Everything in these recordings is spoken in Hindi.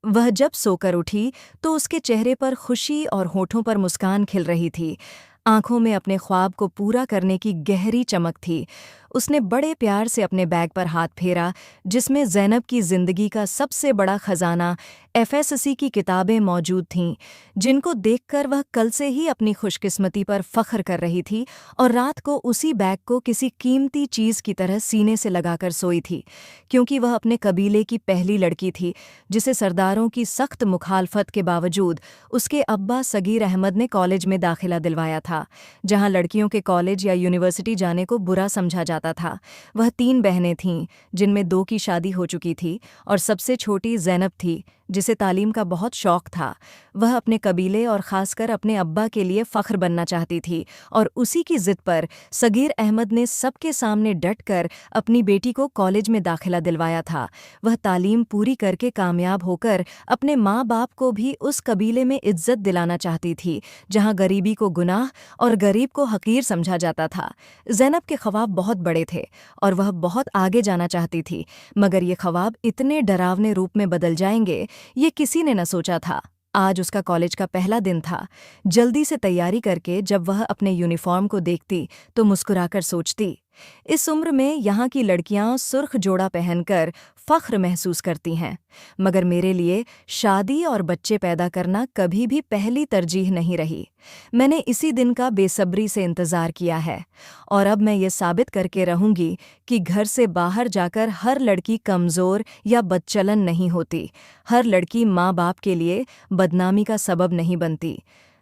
वह जब सोकर उठी तो उसके चेहरे पर खुशी और होठों पर मुस्कान खिल रही थी। आंखों में अपने ख्वाब को पूरा करने की गहरी चमक थी। उसने बड़े प्यार से अपने बैग पर हाथ फेरा, जिसमें ज़ैनब की ज़िंदगी का सबसे बड़ा खजाना एफएससी की किताबें मौजूद थीं, जिनको देखकर वह कल से ही अपनी खुशकिस्मती पर फ़ख्र कर रही थी और रात को उसी बैग को किसी कीमती चीज़ की तरह सीने से लगाकर सोई थी, क्योंकि वह अपने कबीले की पहली लड़की थी जिसे सरदारों की सख्त मुखालफत के बावजूद उसके अब्बा सगीर अहमद ने कॉलेज में दाखिला दिलवाया था, जहां लड़कियों के कॉलेज या यूनिवर्सिटी जाने को बुरा समझा जाता था। वह 3 बहनें थीं, जिनमें 2 की शादी हो चुकी थी और सबसे छोटी ज़ैनब थी, जिसे तालीम का बहुत शौक था। वह अपने कबीले और ख़ासकर अपने अब्बा के लिए फ़ख्र बनना चाहती थी और उसी की ज़िद पर सगीर अहमद ने सबके सामने डटकर अपनी बेटी को कॉलेज में दाखिला दिलवाया था। वह तालीम पूरी करके कामयाब होकर अपने माँ बाप को भी उस कबीले में इज्जत दिलाना चाहती थी, जहाँ गरीबी को गुनाह और गरीब को हकीर समझा जाता था। ज़ैनब के ख्वाब बहुत बड़े थे और वह बहुत आगे जाना चाहती थी, मगर ये ख्वाब इतने डरावने रूप में बदल जाएंगे, ये किसी ने न सोचा था। आज उसका कॉलेज का पहला दिन था। जल्दी से तैयारी करके जब वह अपने यूनिफॉर्म को देखती तो मुस्कुराकर सोचती, इस उम्र में यहाँ की लड़कियां सुर्ख जोड़ा पहनकर फ़ख्र महसूस करती हैं, मगर मेरे लिए शादी और बच्चे पैदा करना कभी भी पहली तरजीह नहीं रही। मैंने इसी दिन का बेसब्री से इंतज़ार किया है और अब मैं ये साबित करके रहूंगी कि घर से बाहर जाकर हर लड़की कमज़ोर या बदचलन नहीं होती। हर लड़की माँ बाप के लिए बदनामी का सबब नहीं बनती।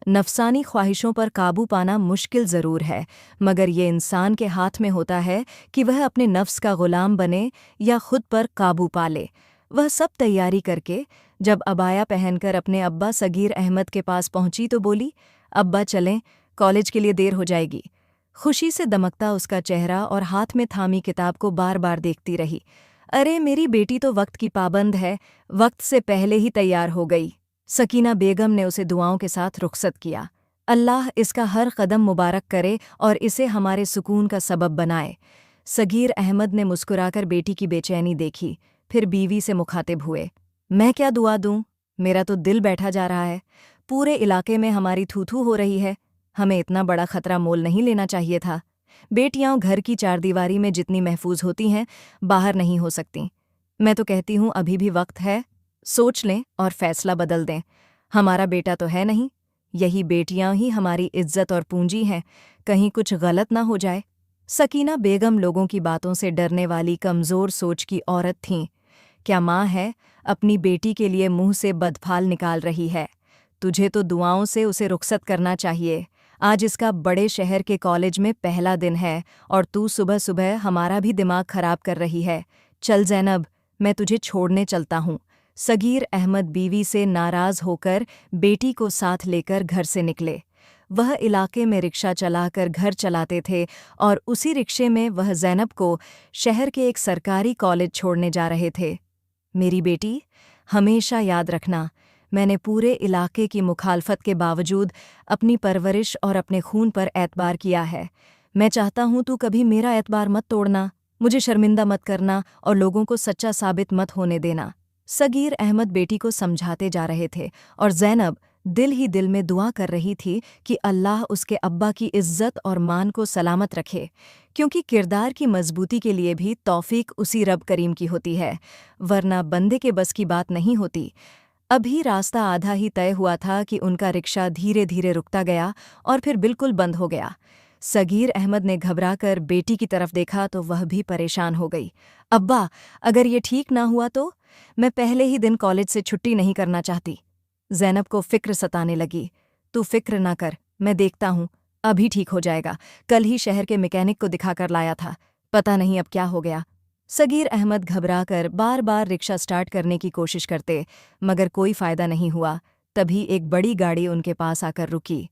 नफसानी ख्वाहिशों पर काबू पाना मुश्किल ज़रूर है, मगर ये इंसान के हाथ में होता है कि वह अपने नफ्स का ग़ुलाम बने या खुद पर काबू पा ले। वह सब तैयारी करके जब अबाया पहनकर अपने अब्बा सगीर अहमद के पास पहुंची तो बोली, अब्बा चलें, कॉलेज के लिए देर हो जाएगी। खुशी से दमकता उसका चेहरा और हाथ में थामी किताब को बार बार देखती रही। अरे मेरी बेटी तो वक्त की पाबंद है, वक्त से पहले ही तैयार हो गई। सकीना बेगम ने उसे दुआओं के साथ रुखसत किया। अल्लाह इसका हर कदम मुबारक करे और इसे हमारे सुकून का सबब बनाए। सगीर अहमद ने मुस्कुराकर बेटी की बेचैनी देखी, फिर बीवी से मुखातिब हुए, मैं क्या दुआ दूं? मेरा तो दिल बैठा जा रहा है। पूरे इलाके में हमारी थू-थू हो रही है। हमें इतना बड़ा खतरा मोल नहीं लेना चाहिए था। बेटियां घर की चारदीवारी में जितनी महफूज होती हैं, बाहर नहीं हो सकती। मैं तो कहती हूँ अभी भी वक्त है, सोच लें और फैसला बदल दें। हमारा बेटा तो है नहीं, यही बेटियां ही हमारी इज्जत और पूंजी हैं, कहीं कुछ गलत ना हो जाए। सकीना बेगम लोगों की बातों से डरने वाली कमज़ोर सोच की औरत थीं। क्या माँ है, अपनी बेटी के लिए मुंह से बदफाल निकाल रही है। तुझे तो दुआओं से उसे रुखसत करना चाहिए। आज इसका बड़े शहर के कॉलेज में पहला दिन है और तू सुबह सुबह हमारा भी दिमाग खराब कर रही है। चल ज़ैनब, मैं तुझे छोड़ने चलता हूँ। सगीर अहमद बीवी से नाराज़ होकर बेटी को साथ लेकर घर से निकले। वह इलाके में रिक्शा चलाकर घर चलाते थे और उसी रिक्शे में वह ज़ैनब को शहर के एक सरकारी कॉलेज छोड़ने जा रहे थे। मेरी बेटी, हमेशा याद रखना, मैंने पूरे इलाके की मुखालफत के बावजूद अपनी परवरिश और अपने खून पर एतबार किया है। मैं चाहता हूँ तू कभी मेरा एतबार मत तोड़ना, मुझे शर्मिंदा मत करना और लोगों को सच्चा साबित मत होने देना। सगीर अहमद बेटी को समझाते जा रहे थे और ज़ैनब दिल ही दिल में दुआ कर रही थी कि अल्लाह उसके अब्बा की इज्जत और मान को सलामत रखे, क्योंकि किरदार की मजबूती के लिए भी तौफीक उसी रब करीम की होती है, वरना बंदे के बस की बात नहीं होती। अभी रास्ता आधा ही तय हुआ था कि उनका रिक्शा धीरे धीरे रुकता गया और फिर बिल्कुल बंद हो गया। सगीर अहमद ने घबराकर बेटी की तरफ देखा तो वह भी परेशान हो गई। अब्बा, अगर ये ठीक ना हुआ तो? मैं पहले ही दिन कॉलेज से छुट्टी नहीं करना चाहती। ज़ैनब को फ़िक्र सताने लगी। तू फ़िक्र ना कर, मैं देखता हूँ, अभी ठीक हो जाएगा। कल ही शहर के मैकेनिक को दिखाकर लाया था, पता नहीं अब क्या हो गया। सगीर अहमद घबराकर बार बार रिक्शा स्टार्ट करने की कोशिश करते, मगर कोई फ़ायदा नहीं हुआ। तभी एक बड़ी गाड़ी उनके पास आकर रुकी।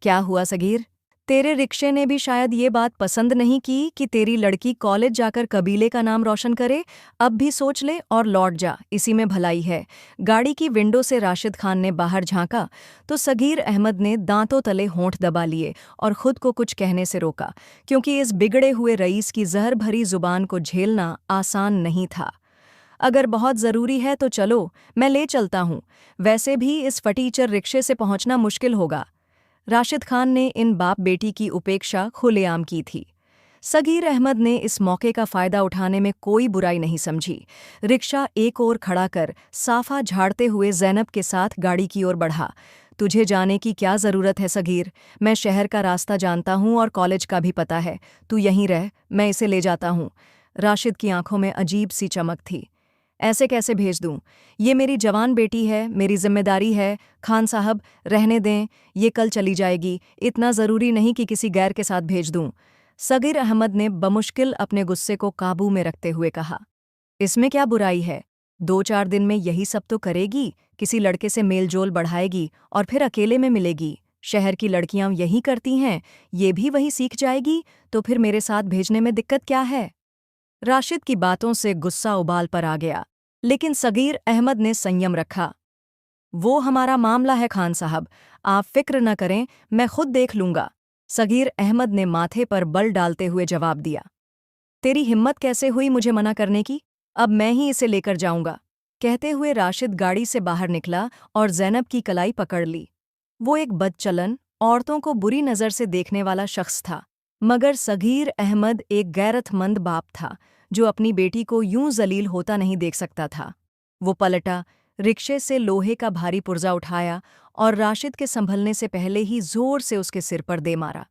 क्या हुआ सगीर? तेरे रिक्शे ने भी शायद ये बात पसंद नहीं की कि तेरी लड़की कॉलेज जाकर कबीले का नाम रोशन करे। अब भी सोच ले और लौट जा, इसी में भलाई है। गाड़ी की विंडो से राशिद खान ने बाहर झांका तो सगीर अहमद ने दांतों तले होंठ दबा लिए और खुद को कुछ कहने से रोका, क्योंकि इस बिगड़े हुए रईस की जहर भरी जुबान को झेलना आसान नहीं था। अगर बहुत ज़रूरी है तो चलो, मैं ले चलता हूँ। वैसे भी इस फटीचर रिक्शे से पहुंचना मुश्किल होगा। राशिद खान ने इन बाप बेटी की उपेक्षा खुलेआम की थी। सगीर अहमद ने इस मौके का फ़ायदा उठाने में कोई बुराई नहीं समझी। रिक्शा एक ओर खड़ा कर साफा झाड़ते हुए ज़ैनब के साथ गाड़ी की ओर बढ़ा। तुझे जाने की क्या ज़रूरत है सगीर? मैं शहर का रास्ता जानता हूँ और कॉलेज का भी पता है। तू यहीं रह, मैं इसे ले जाता हूँ। राशिद की आंखों में अजीब सी चमक थी। ऐसे कैसे भेज दूं? ये मेरी जवान बेटी है, मेरी जिम्मेदारी है। खान साहब, रहने दें, ये कल चली जाएगी। इतना ज़रूरी नहीं कि किसी गैर के साथ भेज दूं। सगीर अहमद ने बमुश्किल अपने गुस्से को काबू में रखते हुए कहा। इसमें क्या बुराई है? 2-4 दिन में यही सब तो करेगी, किसी लड़के से मेलजोल बढ़ाएगी और फिर अकेले में मिलेगी। शहर की लड़कियां यही करती हैं, ये भी वही सीख जाएगी, तो फिर मेरे साथ भेजने में दिक्कत क्या है? राशिद की बातों से गुस्सा उबाल पर आ गया, लेकिन सगीर अहमद ने संयम रखा। वो हमारा मामला है खान साहब, आप फिक्र न करें, मैं खुद देख लूंगा। सगीर अहमद ने माथे पर बल डालते हुए जवाब दिया। तेरी हिम्मत कैसे हुई मुझे मना करने की? अब मैं ही इसे लेकर जाऊंगा। कहते हुए राशिद गाड़ी से बाहर निकला और ज़ैनब की कलाई पकड़ ली। वो एक बदचलन, औरतों को बुरी नज़र से देखने वाला शख्स था, मगर सगीर अहमद एक गैरतमंद बाप था जो अपनी बेटी को यूं जलील होता नहीं देख सकता था। वो पलटा, रिक्शे से लोहे का भारी पुर्जा उठाया और राशिद के संभलने से पहले ही जोर से उसके सिर पर दे मारा।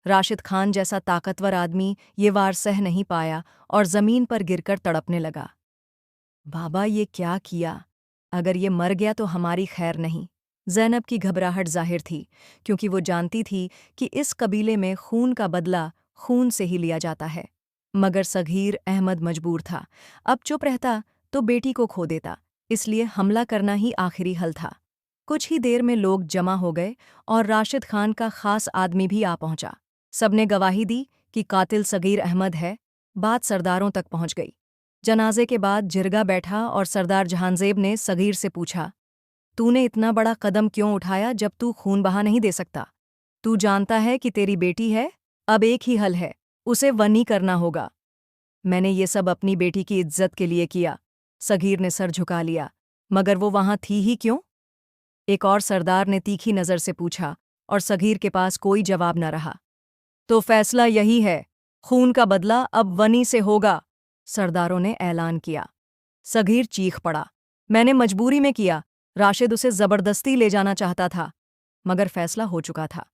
राशिद खान जैसा ताकतवर आदमी ये वार सह नहीं पाया और जमीन पर गिरकर तड़पने लगा। बाबा, ये क्या किया? अगर ये मर गया तो हमारी खैर नहीं। ज़ैनब की घबराहट जाहिर थी, क्योंकि वो जानती थी कि इस कबीले में खून का बदला खून से ही लिया जाता है। मगर सगीर अहमद मजबूर था। अब चुप रहता तो बेटी को खो देता, इसलिए हमला करना ही आखिरी हल था। कुछ ही देर में लोग जमा हो गए और राशिद खान का खास आदमी भी आ पहुंचा। सबने गवाही दी कि कातिल सगीर अहमद है। बात सरदारों तक पहुंच गई। जनाजे के बाद जिरगा बैठा और सरदार जहांजेब ने सगीर से पूछा, तूने इतना बड़ा कदम क्यों उठाया जब तू खून बहा नहीं दे सकता? तू जानता है कि तेरी बेटी है, अब एक ही हल है, उसे वनी करना होगा। मैंने ये सब अपनी बेटी की इज्जत के लिए किया। सगीर ने सर झुका लिया। मगर वो वहां थी ही क्यों? एक और सरदार ने तीखी नज़र से पूछा और सगीर के पास कोई जवाब न रहा। तो फैसला यही है, खून का बदला अब वनी से होगा, सरदारों ने ऐलान किया। सगीर चीख पड़ा, मैंने मजबूरी में किया, राशिद उसे जबरदस्ती ले जाना चाहता था। मगर फैसला हो चुका था।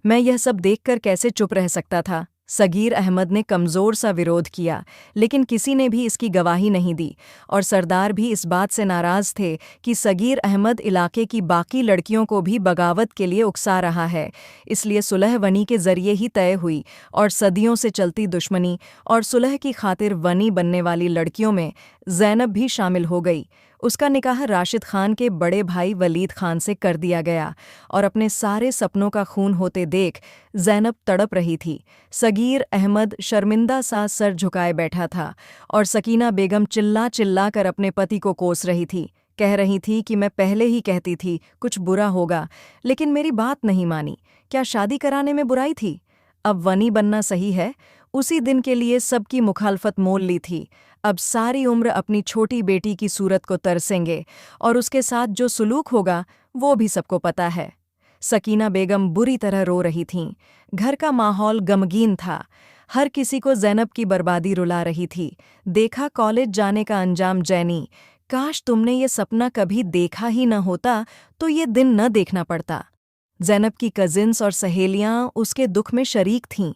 मैं यह सब देखकर कैसे चुप रह सकता था? सगीर अहमद ने कमज़ोर सा विरोध किया, लेकिन किसी ने भी इसकी गवाही नहीं दी और सरदार भी इस बात से नाराज़ थे कि सगीर अहमद इलाके की बाकी लड़कियों को भी बगावत के लिए उकसा रहा है। इसलिए सुलह वनी के ज़रिए ही तय हुई और सदियों से चलती दुश्मनी और सुलह की खातिर वनी बनने वाली लड़कियों में ज़ैनब भी शामिल हो गई। उसका निकाह राशिद खान के बड़े भाई वलीद खान से कर दिया गया और अपने सारे सपनों का खून होते देख ज़ैनब तड़प रही थी। सगीर अहमद शर्मिंदा सा सर झुकाए बैठा था और सकीना बेगम चिल्ला चिल्ला कर अपने पति को कोस रही थी। कह रही थी कि मैं पहले ही कहती थी कुछ बुरा होगा, लेकिन मेरी बात नहीं मानी। क्या शादी कराने में बुराई थी? अब वनी बनना सही है। उसी दिन के लिए सबकी मुखालफत मोल ली थी। अब सारी उम्र अपनी छोटी बेटी की सूरत को तरसेंगे और उसके साथ जो सुलूक होगा वो भी सबको पता है। सकीना बेगम बुरी तरह रो रही थीं। घर का माहौल गमगीन था। हर किसी को ज़ैनब की बर्बादी रुला रही थी। देखा कॉलेज जाने का अंजाम जैनी, काश तुमने ये सपना कभी देखा ही न होता तो ये दिन न देखना पड़ता। ज़ैनब की कज़िन्स और सहेलियां उसके दुख में शरीक थीं,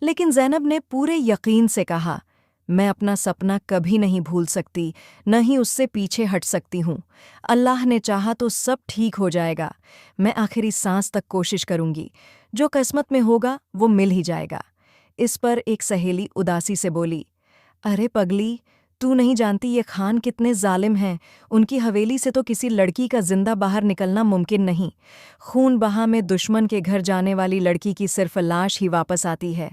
लेकिन ज़ैनब ने पूरे यकीन से कहा, मैं अपना सपना कभी नहीं भूल सकती, न ही उससे पीछे हट सकती हूँ। अल्लाह ने चाहा तो सब ठीक हो जाएगा। मैं आखिरी सांस तक कोशिश करूँगी। जो किस्मत में होगा वो मिल ही जाएगा। इस पर एक सहेली उदासी से बोली, अरे पगली, तू नहीं जानती ये खान कितने जालिम हैं। उनकी हवेली से तो किसी लड़की का जिंदा बाहर निकलना मुमकिन नहीं। खून बहा में दुश्मन के घर जाने वाली लड़की की सिर्फ लाश ही वापस आती है,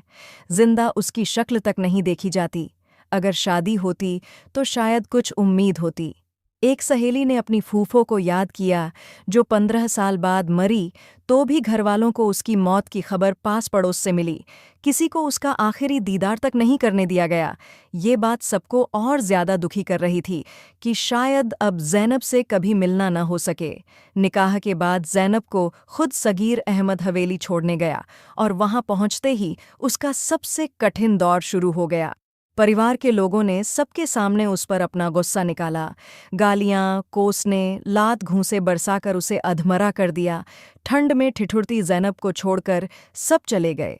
जिंदा उसकी शक्ल तक नहीं देखी जाती। अगर शादी होती तो शायद कुछ उम्मीद होती। एक सहेली ने अपनी फूफो को याद किया, जो 15 साल बाद मरी, तो भी घरवालों को उसकी मौत की खबर पास पड़ोस से मिली। किसी को उसका आखिरी दीदार तक नहीं करने दिया गया। ये बात सबको और ज्यादा दुखी कर रही थी कि शायद अब ज़ैनब से कभी मिलना न हो सके। निकाह के बाद ज़ैनब को खुद सगीर अहमद हवेली छोड़ने गया और वहां पहुंचते ही उसका सबसे कठिन दौर शुरू हो गया। परिवार के लोगों ने सबके सामने उस पर अपना गुस्सा निकाला। गालियां, कोसने, लात घूंसे बरसाकर उसे अधमरा कर दिया। ठंड में ठिठुरती ज़ैनब को छोड़कर सब चले गए।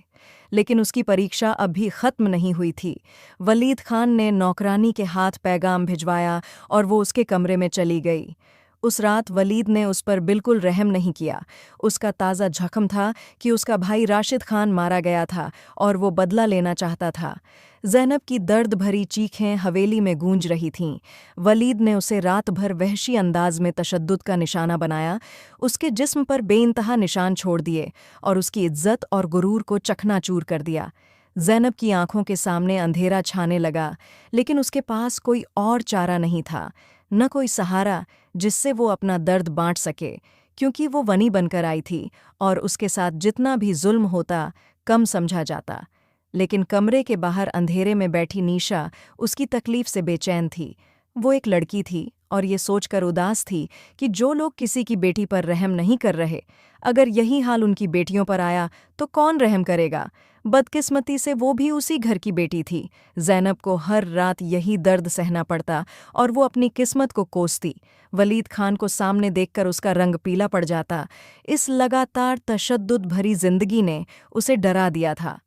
लेकिन उसकी परीक्षा अब भी खत्म नहीं हुई थी। वलीद खान ने नौकरानी के हाथ पैगाम भिजवाया और वो उसके कमरे में चली गई। उस रात वलीद ने उस पर बिल्कुल रहम नहीं किया। उसका ताज़ा जख्म था कि उसका भाई राशिद खान मारा गया था और वो बदला लेना चाहता था। ज़ैनब की दर्द भरी चीखें हवेली में गूंज रही थीं। वलीद ने उसे रात भर वहशी अंदाज में तशद्दुद का निशाना बनाया, उसके जिस्म पर बेइंतहा निशान छोड़ दिए और उसकी इज्जत और गुरूर को चकनाचूर कर दिया। ज़ैनब की आंखों के सामने अंधेरा छाने लगा, लेकिन उसके पास कोई और चारा नहीं था, न कोई सहारा जिससे वो अपना दर्द बांट सके, क्योंकि वो वनी बनकर आई थी और उसके साथ जितना भी जुल्म होता कम समझा जाता। लेकिन कमरे के बाहर अंधेरे में बैठी नीशा उसकी तकलीफ से बेचैन थी। वो एक लड़की थी और ये सोचकर उदास थी कि जो लोग किसी की बेटी पर रहम नहीं कर रहे, अगर यही हाल उनकी बेटियों पर आया तो कौन रहम करेगा। बदकिस्मती से वो भी उसी घर की बेटी थी। ज़ैनब को हर रात यही दर्द सहना पड़ता और वो अपनी किस्मत को कोसती। वलीद खान को सामने देखकर उसका रंग पीला पड़ जाता। इस लगातार तशद्दुद भरी जिंदगी ने उसे डरा दिया था।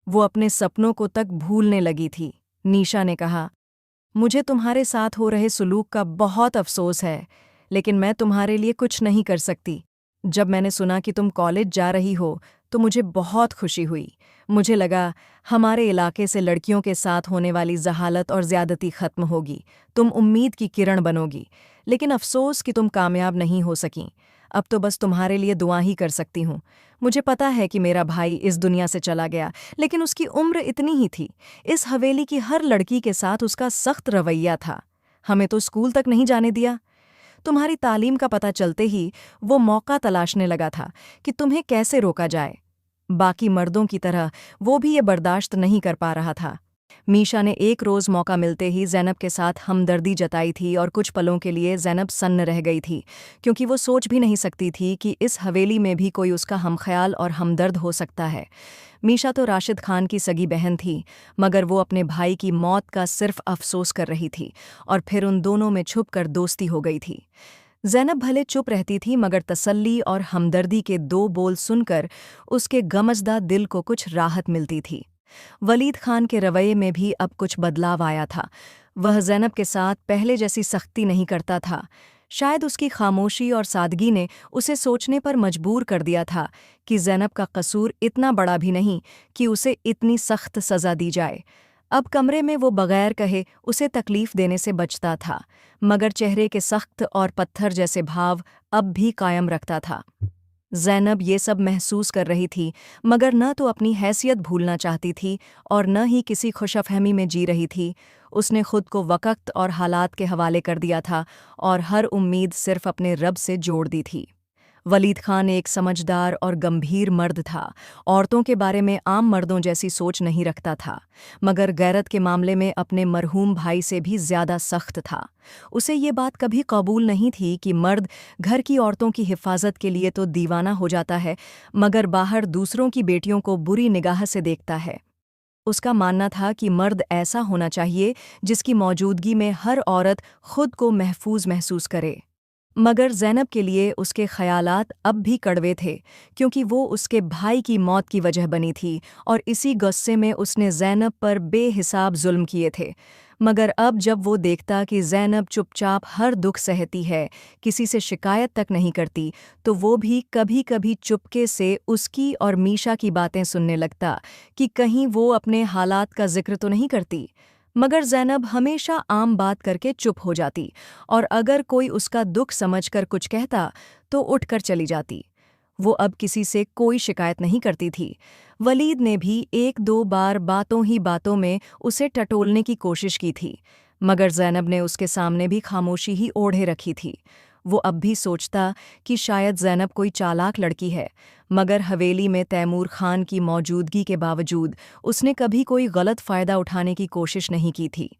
वो अपने सपनों को तक भूलने लगी थी। नीशा ने कहा, मुझे तुम्हारे साथ हो रहे सुलूक का बहुत अफसोस है, लेकिन मैं तुम्हारे लिए कुछ नहीं कर सकती। जब मैंने सुना कि तुम कॉलेज जा रही हो तो मुझे बहुत खुशी हुई। मुझे लगा हमारे इलाके से लड़कियों के साथ होने वाली जहालत और ज्यादती खत्म होगी, तुम उम्मीद की किरण बनोगी। लेकिन अफसोस कि तुम कामयाब नहीं हो सकीं। अब तो बस तुम्हारे लिए दुआ ही कर सकती हूँ। मुझे पता है कि मेरा भाई इस दुनिया से चला गया, लेकिन उसकी उम्र इतनी ही थी। इस हवेली की हर लड़की के साथ उसका सख्त रवैया था। हमें तो स्कूल तक नहीं जाने दिया। तुम्हारी तालीम का पता चलते ही वो मौका तलाशने लगा था कि तुम्हें कैसे रोका जाए। बाकी मर्दों की तरह वो भी ये बर्दाश्त नहीं कर पा रहा था। मीशा ने एक रोज़ मौका मिलते ही ज़ैनब के साथ हमदर्दी जताई थी और कुछ पलों के लिए ज़ैनब सन्न रह गई थी, क्योंकि वो सोच भी नहीं सकती थी कि इस हवेली में भी कोई उसका हमख्याल और हमदर्द हो सकता है। मीशा तो राशिद खान की सगी बहन थी, मगर वो अपने भाई की मौत का सिर्फ अफसोस कर रही थी और फिर उन दोनों में छुप कर दोस्ती हो गई थी। ज़ैनब भले चुप रहती थी, मगर तसल्ली और हमदर्दी के दो बोल सुनकर उसके गमज़दा दिल को कुछ राहत मिलती थी। वलीद खान के रवैये में भी अब कुछ बदलाव आया था। वह ज़ैनब के साथ पहले जैसी सख्ती नहीं करता था। शायद उसकी खामोशी और सादगी ने उसे सोचने पर मजबूर कर दिया था कि ज़ैनब का कसूर इतना बड़ा भी नहीं कि उसे इतनी सख्त सज़ा दी जाए। अब कमरे में वो बगैर कहे उसे तकलीफ देने से बचता था, मगर चेहरे के सख्त और पत्थर जैसे भाव अब भी कायम रखता था। ज़ैनब ये सब महसूस कर रही थी, मगर न तो अपनी हैसियत भूलना चाहती थी और न ही किसी खुशफहमी में जी रही थी। उसने खुद को वक़्त और हालात के हवाले कर दिया था और हर उम्मीद सिर्फ अपने रब से जोड़ दी थी। वलीद खान एक समझदार और गंभीर मर्द था। औरतों के बारे में आम मर्दों जैसी सोच नहीं रखता था, मगर गैरत के मामले में अपने मरहूम भाई से भी ज़्यादा सख्त था। उसे ये बात कभी कबूल नहीं थी कि मर्द घर की औरतों की हिफाजत के लिए तो दीवाना हो जाता है, मगर बाहर दूसरों की बेटियों को बुरी निगाह से देखता है। उसका मानना था कि मर्द ऐसा होना चाहिए जिसकी मौजूदगी में हर औरत खुद को महफूज महसूस करे। मगर ज़ैनब के लिए उसके ख़यालात अब भी कड़वे थे, क्योंकि वो उसके भाई की मौत की वजह बनी थी और इसी गुस्से में उसने ज़ैनब पर बेहिसाब जुल्म किए थे। मगर अब जब वो देखता कि ज़ैनब चुपचाप हर दुख सहती है, किसी से शिकायत तक नहीं करती, तो वो भी कभी-कभी चुपके से उसकी और मीशा की बातें सुनने लगता कि कहीं वो अपने हालात का जिक्र तो नहीं करती। मगर ज़ैनब हमेशा आम बात करके चुप हो जाती और अगर कोई उसका दुख समझकर कुछ कहता तो उठकर चली जाती। वो अब किसी से कोई शिकायत नहीं करती थी। वलीद ने भी एक दो बार बातों ही बातों में उसे टटोलने की कोशिश की थी, मगर ज़ैनब ने उसके सामने भी खामोशी ही ओढ़े रखी थी। वो अब भी सोचता कि शायद ज़ैनब कोई चालाक लड़की है, मगर हवेली में तैमूर खान की मौजूदगी के बावजूद उसने कभी कोई गलत फ़ायदा उठाने की कोशिश नहीं की थी।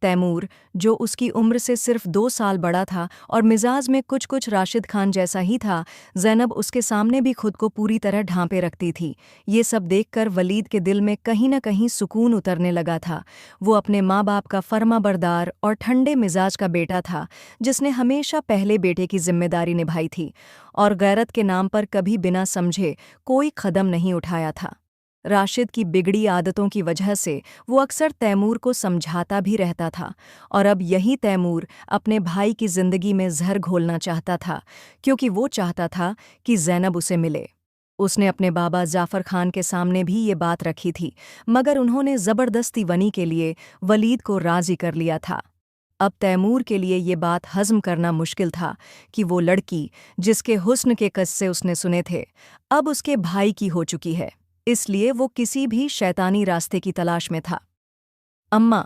तैमूर, जो उसकी उम्र से सिर्फ 2 साल बड़ा था और मिजाज में कुछ कुछ राशिद खान जैसा ही था, ज़ैनब उसके सामने भी खुद को पूरी तरह ढांपे रखती थी। ये सब देखकर वलीद के दिल में कहीं न कहीं सुकून उतरने लगा था। वो अपने माँ बाप का फर्माबरदार और ठंडे मिजाज का बेटा था, जिसने हमेशा पहले बेटे की जिम्मेदारी निभाई थी और गैरत के नाम पर कभी बिना समझे कोई कदम नहीं उठाया था। राशिद की बिगड़ी आदतों की वजह से वो अक्सर तैमूर को समझाता भी रहता था, और अब यही तैमूर अपने भाई की जिंदगी में जहर घोलना चाहता था, क्योंकि वो चाहता था कि ज़ैनब उसे मिले। उसने अपने बाबा जाफ़र खान के सामने भी ये बात रखी थी, मगर उन्होंने ज़बरदस्ती वनी के लिए वलीद को राज़ी कर लिया था। अब तैमूर के लिए ये बात हज़म करना मुश्किल था कि वो लड़की, जिसके हुस्न के किस्से उसने सुने थे, अब उसके भाई की हो चुकी है। इसलिए वो किसी भी शैतानी रास्ते की तलाश में था। अम्मा,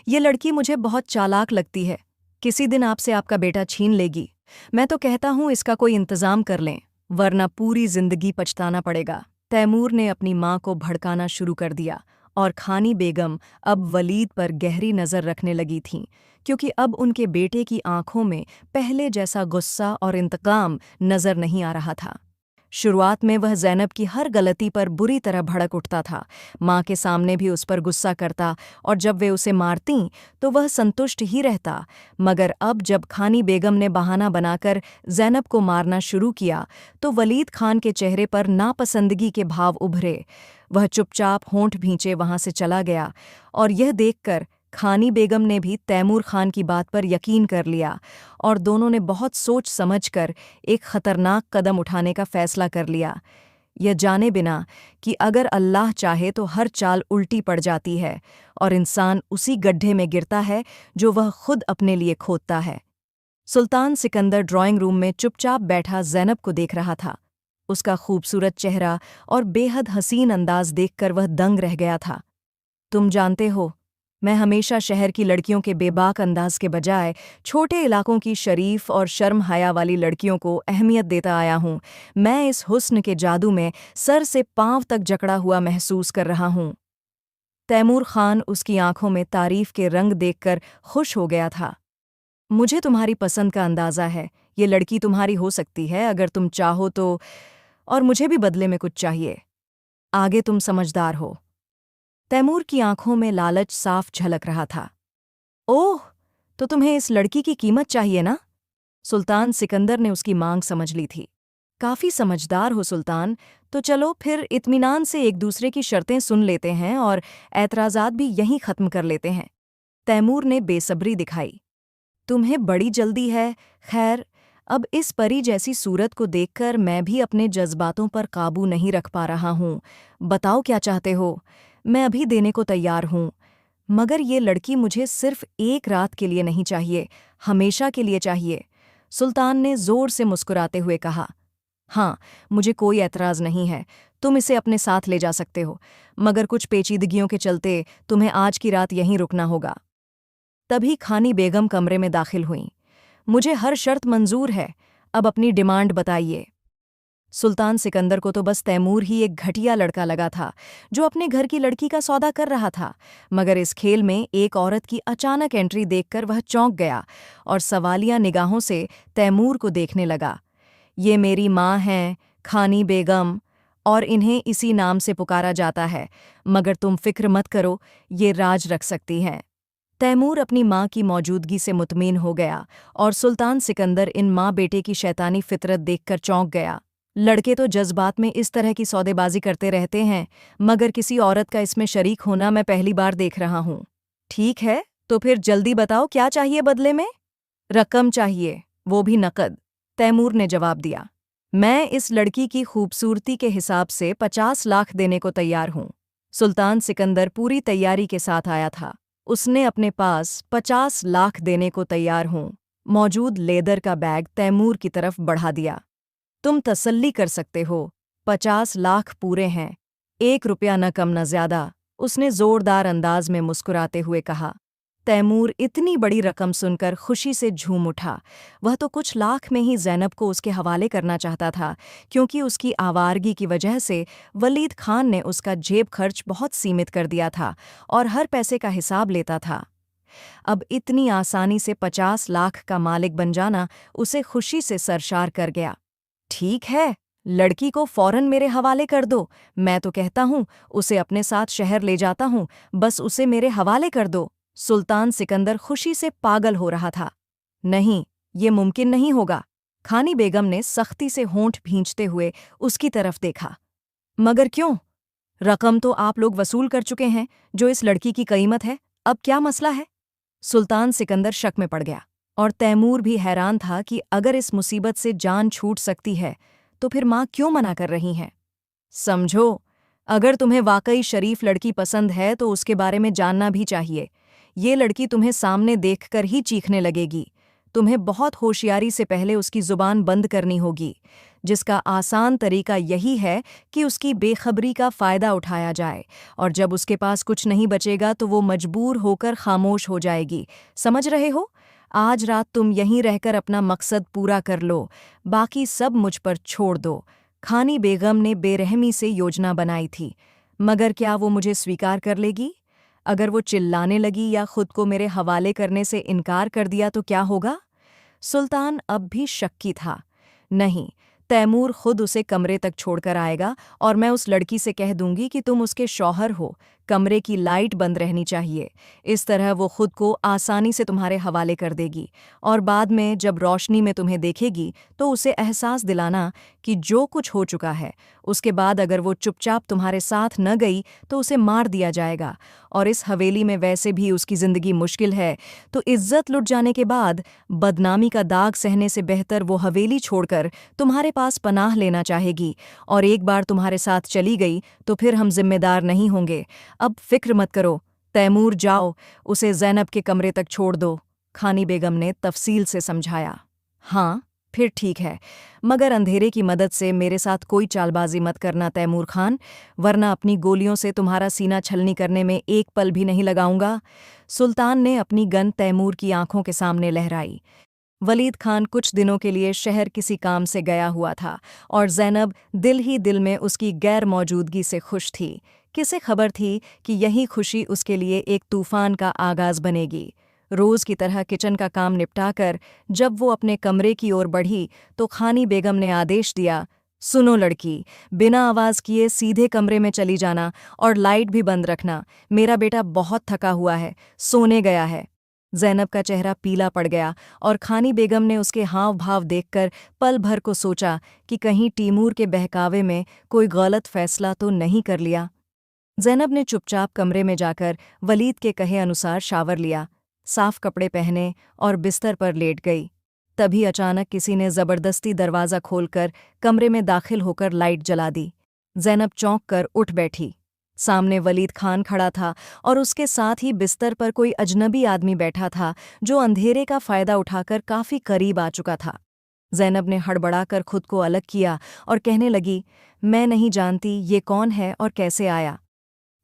ये लड़की मुझे बहुत चालाक लगती है। किसी दिन आपसे आपका बेटा छीन लेगी। मैं तो कहता हूँ इसका कोई इंतज़ाम कर लें, वरना पूरी जिंदगी पछताना पड़ेगा। तैमूर ने अपनी माँ को भड़काना शुरू कर दिया, और खानी बेगम अब वलीद पर गहरी नज़र रखने लगी थीं, क्योंकि अब उनके बेटे की आंखों में पहले जैसा गुस्सा और इंतकाम नज़र नहीं आ रहा था। शुरुआत में वह ज़ैनब की हर गलती पर बुरी तरह भड़क उठता था, माँ के सामने भी उस पर गुस्सा करता, और जब वे उसे मारतीं तो वह संतुष्ट ही रहता। मगर अब जब खानी बेगम ने बहाना बनाकर ज़ैनब को मारना शुरू किया, तो वलीद खान के चेहरे पर नापसंदगी के भाव उभरे। वह चुपचाप होंठ भींचे वहाँ से चला गया, और यह देखकर खानी बेगम ने भी तैमूर खान की बात पर यकीन कर लिया, और दोनों ने बहुत सोच समझकर एक खतरनाक कदम उठाने का फैसला कर लिया, यह जाने बिना कि अगर अल्लाह चाहे तो हर चाल उल्टी पड़ जाती है और इंसान उसी गड्ढे में गिरता है जो वह खुद अपने लिए खोदता है। सुल्तान सिकंदर ड्राइंग रूम में चुपचाप बैठा ज़ैनब को देख रहा था। उसका खूबसूरत चेहरा और बेहद हसीन अंदाज देखकर वह दंग रह गया था। तुम जानते हो, मैं हमेशा शहर की लड़कियों के बेबाक अंदाज के बजाय छोटे इलाकों की शरीफ और शर्म हया वाली लड़कियों को अहमियत देता आया हूँ। मैं इस हुस्न के जादू में सर से पांव तक जकड़ा हुआ महसूस कर रहा हूँ। तैमूर खान उसकी आंखों में तारीफ के रंग देखकर खुश हो गया था। मुझे तुम्हारी पसंद का अंदाज़ा है। ये लड़की तुम्हारी हो सकती है अगर तुम चाहो तो, और मुझे भी बदले में कुछ चाहिए। आगे तुम समझदार हो। तैमूर की आंखों में लालच साफ झलक रहा था। ओह, तो तुम्हें इस लड़की की कीमत चाहिए ना? सुल्तान सिकंदर ने उसकी मांग समझ ली थी। काफी समझदार हो सुल्तान, तो चलो फिर इत्मीनान से एक दूसरे की शर्तें सुन लेते हैं और ऐतराज़ात भी यहीं खत्म कर लेते हैं। तैमूर ने बेसब्री दिखाई। तुम्हें बड़ी जल्दी है। खैर, अब इस परी जैसी सूरत को देखकर मैं भी अपने जज्बातों पर काबू नहीं रख पा रहा हूँ। बताओ क्या चाहते हो? मैं अभी देने को तैयार हूँ, मगर ये लड़की मुझे सिर्फ एक रात के लिए नहीं चाहिए, हमेशा के लिए चाहिए। सुल्तान ने जोर से मुस्कुराते हुए कहा। हाँ, मुझे कोई ऐतराज़ नहीं है, तुम इसे अपने साथ ले जा सकते हो, मगर कुछ पेचीदगियों के चलते तुम्हें आज की रात यहीं रुकना होगा। तभी खानी बेगम कमरे में दाखिल हुईं। मुझे हर शर्त मंजूर है, अब अपनी डिमांड बताइए। सुल्तान सिकंदर को तो बस तैमूर ही एक घटिया लड़का लगा था, जो अपने घर की लड़की का सौदा कर रहा था, मगर इस खेल में एक औरत की अचानक एंट्री देखकर वह चौंक गया और सवालिया निगाहों से तैमूर को देखने लगा। ये मेरी माँ हैं, खानी बेगम, और इन्हें इसी नाम से पुकारा जाता है, मगर तुम फिक्र मत करो, ये राज रख सकती हैं। तैमूर अपनी माँ की मौजूदगी से मुतमिन हो गया, और सुल्तान सिकंदर इन माँ बेटे की शैतानी फितरत देखकर चौंक गया। लड़के तो जज्बात में इस तरह की सौदेबाजी करते रहते हैं, मगर किसी औरत का इसमें शरीक होना मैं पहली बार देख रहा हूँ। ठीक है, तो फिर जल्दी बताओ क्या चाहिए बदले में? रकम चाहिए, वो भी नकद, तैमूर ने जवाब दिया। मैं इस लड़की की खूबसूरती के हिसाब से 50 लाख देने को तैयार हूँ। सुल्तान सिकंदर पूरी तैयारी के साथ आया था। उसने अपने पास 50 लाख देने को तैयार हूँ मौजूद लेदर का बैग तैमूर की तरफ बढ़ा दिया। तुम तसल्ली कर सकते हो, 50 लाख पूरे हैं, 1 रुपया न कम न ज्यादा, उसने जोरदार अंदाज में मुस्कुराते हुए कहा। तैमूर इतनी बड़ी रकम सुनकर खुशी से झूम उठा। वह तो कुछ लाख में ही ज़ैनब को उसके हवाले करना चाहता था, क्योंकि उसकी आवारगी की वजह से वलीद खान ने उसका जेब खर्च बहुत सीमित कर दिया था और हर पैसे का हिसाब लेता था। अब इतनी आसानी से 50 लाख का मालिक बन जाना उसे खुशी से सरशार कर गया। ठीक है, लड़की को फौरन मेरे हवाले कर दो। मैं तो कहता हूँ उसे अपने साथ शहर ले जाता हूँ, बस उसे मेरे हवाले कर दो। सुल्तान सिकंदर खुशी से पागल हो रहा था। नहीं, ये मुमकिन नहीं होगा। खानी बेगम ने सख्ती से होंठ भींचते हुए उसकी तरफ देखा। मगर क्यों? रकम तो आप लोग वसूल कर चुके हैं जो इस लड़की की कीमत है। अब क्या मसला है? सुल्तान सिकंदर शक में पड़ गया, और तैमूर भी हैरान था कि अगर इस मुसीबत से जान छूट सकती है तो फिर माँ क्यों मना कर रही हैं। समझो, अगर तुम्हें वाकई शरीफ लड़की पसंद है तो उसके बारे में जानना भी चाहिए। ये लड़की तुम्हें सामने देखकर ही चीखने लगेगी। तुम्हें बहुत होशियारी से पहले उसकी जुबान बंद करनी होगी, जिसका आसान तरीका यही है कि उसकी बेखबरी का फ़ायदा उठाया जाए, और जब उसके पास कुछ नहीं बचेगा तो वो मजबूर होकर खामोश हो जाएगी। समझ रहे हो? आज रात तुम यहीं रहकर अपना मकसद पूरा कर लो, बाकी सब मुझ पर छोड़ दो। खानी बेगम ने बेरहमी से योजना बनाई थी, मगर क्या वो मुझे स्वीकार कर लेगी? अगर वो चिल्लाने लगी या खुद को मेरे हवाले करने से इनकार कर दिया तो क्या होगा? सुल्तान अब भी शक्की था। नहीं, तैमूर खुद उसे कमरे तक छोड़कर आएगा और मैं उस लड़की से कह दूंगी कि तुम उसके शौहर हो, कमरे की लाइट बंद रहनी चाहिए। इस तरह वो खुद को आसानी से तुम्हारे हवाले कर देगी, और बाद में जब रोशनी में तुम्हें देखेगी तो उसे एहसास दिलाना कि जो कुछ हो चुका है। उसके बाद अगर वो चुपचाप तुम्हारे साथ न गई तो उसे मार दिया जाएगा, और इस हवेली में वैसे भी उसकी ज़िंदगी मुश्किल है, तो इज्जत लुट जाने के बाद बदनामी का दाग सहने से बेहतर वो हवेली छोड़कर तुम्हारे पास पनाह लेना चाहेगी, और एक बार तुम्हारे साथ चली गई तो फिर हम जिम्मेदार नहीं होंगे। अब फिक्र मत करो, तैमूर जाओ, उसे ज़ैनब के कमरे तक छोड़ दो। खानी बेगम ने तफसील से समझाया। हाँ, फिर ठीक है, मगर अंधेरे की मदद से मेरे साथ कोई चालबाजी मत करना तैमूर खान, वरना अपनी गोलियों से तुम्हारा सीना छलनी करने में एक पल भी नहीं लगाऊंगा। सुल्तान ने अपनी गन तैमूर की आंखों के सामने लहराई। वलीद खान कुछ दिनों के लिए शहर किसी काम से गया हुआ था, और ज़ैनब दिल ही दिल में उसकी गैर मौजूदगी से खुश थी। किसे खबर थी कि यही खुशी उसके लिए एक तूफान का आगाज़ बनेगी। रोज़ की तरह किचन का काम निपटाकर जब वो अपने कमरे की ओर बढ़ी तो खानी बेगम ने आदेश दिया, सुनो लड़की, बिना आवाज़ किए सीधे कमरे में चली जाना और लाइट भी बंद रखना। मेरा बेटा बहुत थका हुआ है, सोने गया है। ज़ैनब का चेहरा पीला पड़ गया, और खानी बेगम ने उसके हाव भाव देखकर पल भर को सोचा कि कहीं तैमूर के बहकावे में कोई गलत फैसला तो नहीं कर लिया। ज़ैनब ने चुपचाप कमरे में जाकर वलीद के कहे अनुसार शावर लिया, साफ कपड़े पहने और बिस्तर पर लेट गई। तभी अचानक किसी ने ज़बरदस्ती दरवाज़ा खोलकर कमरे में दाखिल होकर लाइट जला दी। ज़ैनब चौंक कर उठ बैठी। सामने वलीद खान खड़ा था, और उसके साथ ही बिस्तर पर कोई अजनबी आदमी बैठा था जो अंधेरे का फ़ायदा उठाकर काफ़ी करीब आ चुका था। ज़ैनब ने हड़बड़ाकर खुद को अलग किया और कहने लगी, मैं नहीं जानती ये कौन है और कैसे आया।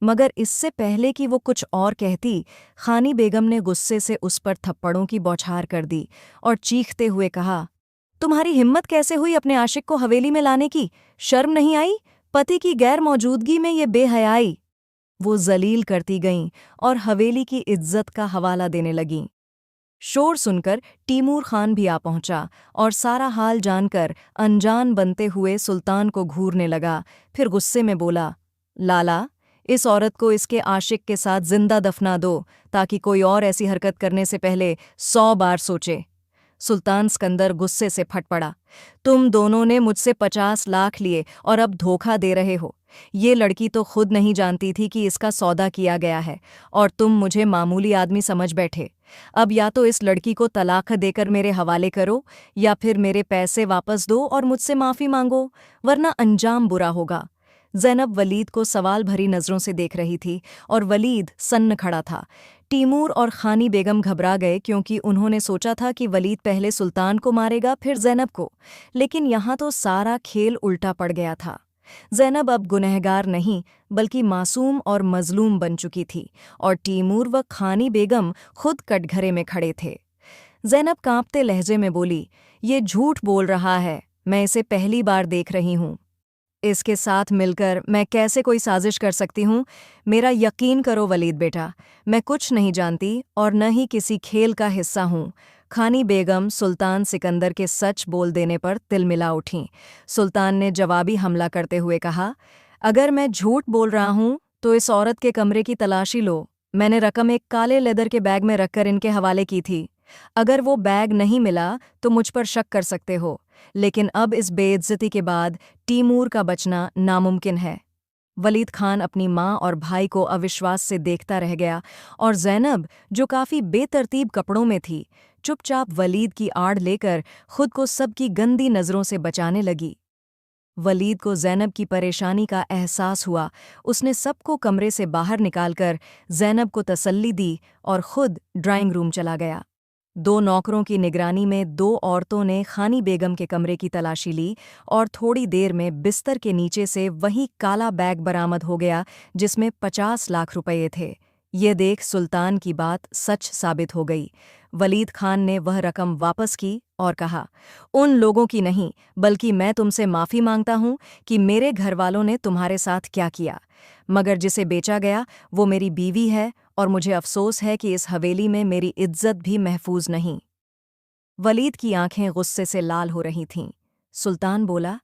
मगर इससे पहले कि वो कुछ और कहती, खानी बेगम ने गुस्से से उस पर थप्पड़ों की बौछार कर दी और चीखते हुए कहा, तुम्हारी हिम्मत कैसे हुई अपने आशिक को हवेली में लाने की? शर्म नहीं आई? पति की गैर मौजूदगी में ये बेहयाई। वो जलील करती गईं और हवेली की इज्जत का हवाला देने लगीं। शोर सुनकर तैमूर खान भी आ पहुंचा, और सारा हाल जानकर अनजान बनते हुए सुल्तान को घूरने लगा। फिर गुस्से में बोला, लाला, इस औरत को इसके आशिक के साथ जिंदा दफना दो, ताकि कोई और ऐसी हरकत करने से पहले 100 बार सोचे। सुल्तान सिकंदर गुस्से से फट पड़ा, तुम दोनों ने मुझसे 50 लाख लिए और अब धोखा दे रहे हो। ये लड़की तो खुद नहीं जानती थी कि इसका सौदा किया गया है, और तुम मुझे मामूली आदमी समझ बैठे। अब या तो इस लड़की को तलाक देकर मेरे हवाले करो, या फिर मेरे पैसे वापस दो और मुझसे माफ़ी मांगो, वरना अंजाम बुरा होगा। ज़ैनब वलीद को सवाल भरी नज़रों से देख रही थी, और वलीद सन्न खड़ा था। तैमूर और खानी बेगम घबरा गए, क्योंकि उन्होंने सोचा था कि वलीद पहले सुल्तान को मारेगा फिर ज़ैनब को, लेकिन यहाँ तो सारा खेल उल्टा पड़ गया था। ज़ैनब अब गुनहगार नहीं बल्कि मासूम और मजलूम बन चुकी थी और तैमूर व खानी बेगम खुद कटघरे में खड़े थे। ज़ैनब कांपते लहजे में बोली, ये झूठ बोल रहा है, मैं इसे पहली बार देख रही हूँ। इसके साथ मिलकर मैं कैसे कोई साजिश कर सकती हूँ? मेरा यकीन करो वलीद बेटा, मैं कुछ नहीं जानती और न ही किसी खेल का हिस्सा हूँ। खानी बेगम सुल्तान सिकंदर के सच बोल देने पर तिलमिला उठीं। सुल्तान ने जवाबी हमला करते हुए कहा, अगर मैं झूठ बोल रहा हूँ तो इस औरत के कमरे की तलाशी लो। मैंने रकम एक काले लेदर के बैग में रखकर इनके हवाले की थी। अगर वो बैग नहीं मिला तो मुझ पर शक कर सकते हो, लेकिन अब इस बेइज्जती के बाद तैमूर का बचना नामुमकिन है। वलीद खान अपनी माँ और भाई को अविश्वास से देखता रह गया और ज़ैनब, जो काफ़ी बेतरतीब कपड़ों में थी, चुपचाप वलीद की आड़ लेकर खुद को सबकी गंदी नज़रों से बचाने लगी। वलीद को ज़ैनब की परेशानी का एहसास हुआ। उसने सबको कमरे से बाहर निकालकर ज़ैनब को तसल्ली दी और खुद ड्राइंग रूम चला गया। 2 नौकरों की निगरानी में 2 औरतों ने खानी बेगम के कमरे की तलाशी ली और थोड़ी देर में बिस्तर के नीचे से वही काला बैग बरामद हो गया जिसमें 50 लाख रुपये थे। ये देख सुल्तान की बात सच साबित हो गई। वलीद खान ने वह रकम वापस की और कहा, उन लोगों की नहीं, बल्कि मैं तुमसे माफ़ी मांगता हूँ कि मेरे घरवालों ने तुम्हारे साथ क्या किया। मगर जिसे बेचा गया वो मेरी बीवी है और मुझे अफसोस है कि इस हवेली में मेरी इज्जत भी महफूज नहीं। वलीद की आंखें गुस्से से लाल हो रही थीं। सुल्तान बोला,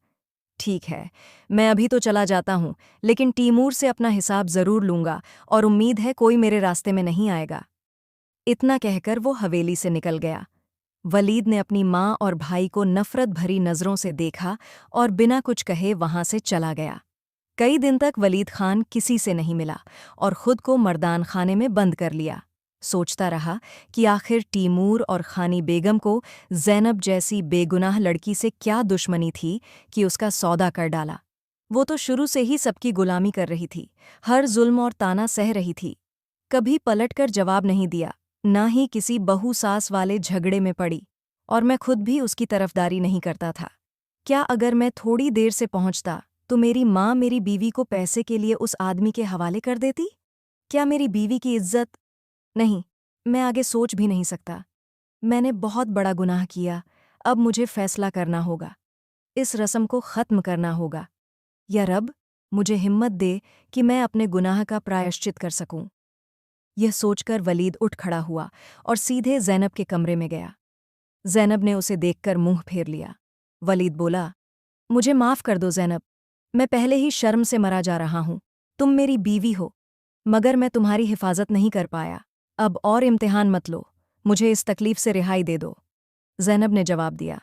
ठीक है, मैं अभी तो चला जाता हूँ, लेकिन तैमूर से अपना हिसाब ज़रूर लूँगा और उम्मीद है कोई मेरे रास्ते में नहीं आएगा। इतना कहकर वो हवेली से निकल गया। वलीद ने अपनी माँ और भाई को नफ़रत भरी नज़रों से देखा और बिना कुछ कहे वहाँ से चला गया। कई दिन तक वलीद खान किसी से नहीं मिला और खुद को मर्दान खाने में बंद कर लिया। सोचता रहा कि आखिर तैमूर और खानी बेगम को ज़ैनब जैसी बेगुनाह लड़की से क्या दुश्मनी थी कि उसका सौदा कर डाला। वो तो शुरू से ही सबकी गुलामी कर रही थी, हर जुल्म और ताना सह रही थी। कभी पलटकर जवाब नहीं दिया, ना ही किसी बहू सास वाले झगड़े में पड़ी, और मैं खुद भी उसकी तरफदारी नहीं करता था। क्या अगर मैं थोड़ी देर से पहुंचता तो मेरी माँ मेरी बीवी को पैसे के लिए उस आदमी के हवाले कर देती? क्या मेरी बीवी की इज्जत? नहीं, मैं आगे सोच भी नहीं सकता। मैंने बहुत बड़ा गुनाह किया, अब मुझे फैसला करना होगा। इस रस्म को ख़त्म करना होगा। या रब, मुझे हिम्मत दे कि मैं अपने गुनाह का प्रायश्चित कर सकूं। यह सोचकर वलीद उठ खड़ा हुआ और सीधे ज़ैनब के कमरे में गया। ज़ैनब ने उसे देखकर मुंह फेर लिया। वलीद बोला, मुझे माफ़ कर दो ज़ैनब, मैं पहले ही शर्म से मरा जा रहा हूँ। तुम मेरी बीवी हो, मगर मैं तुम्हारी हिफाजत नहीं कर पाया। अब और इम्तिहान मत लो, मुझे इस तकलीफ़ से रिहाई दे दो। ज़ैनब ने जवाब दिया,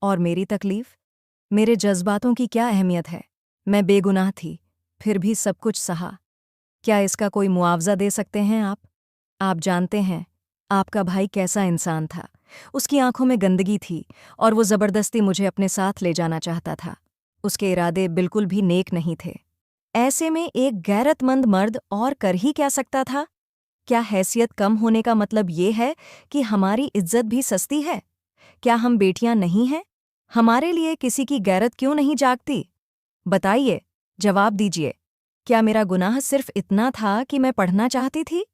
और मेरी तकलीफ़? मेरे जज्बातों की क्या अहमियत है? मैं बेगुनाह थी, फिर भी सब कुछ सहा। क्या इसका कोई मुआवजा दे सकते हैं आप? आप जानते हैं, आपका भाई कैसा इंसान था। उसकी आंखों में गंदगी थी और वो ज़बरदस्ती मुझे अपने साथ ले जाना चाहता था। उसके इरादे बिल्कुल भी नेक नहीं थे। ऐसे में एक गैरतमंद मर्द और कर ही क्या सकता था? क्या हैसियत कम होने का मतलब ये है कि हमारी इज्जत भी सस्ती है? क्या हम बेटियां नहीं हैं? हमारे लिए किसी की गैरत क्यों नहीं जागती? बताइए, जवाब दीजिए। क्या मेरा गुनाह सिर्फ इतना था कि मैं पढ़ना चाहती थी?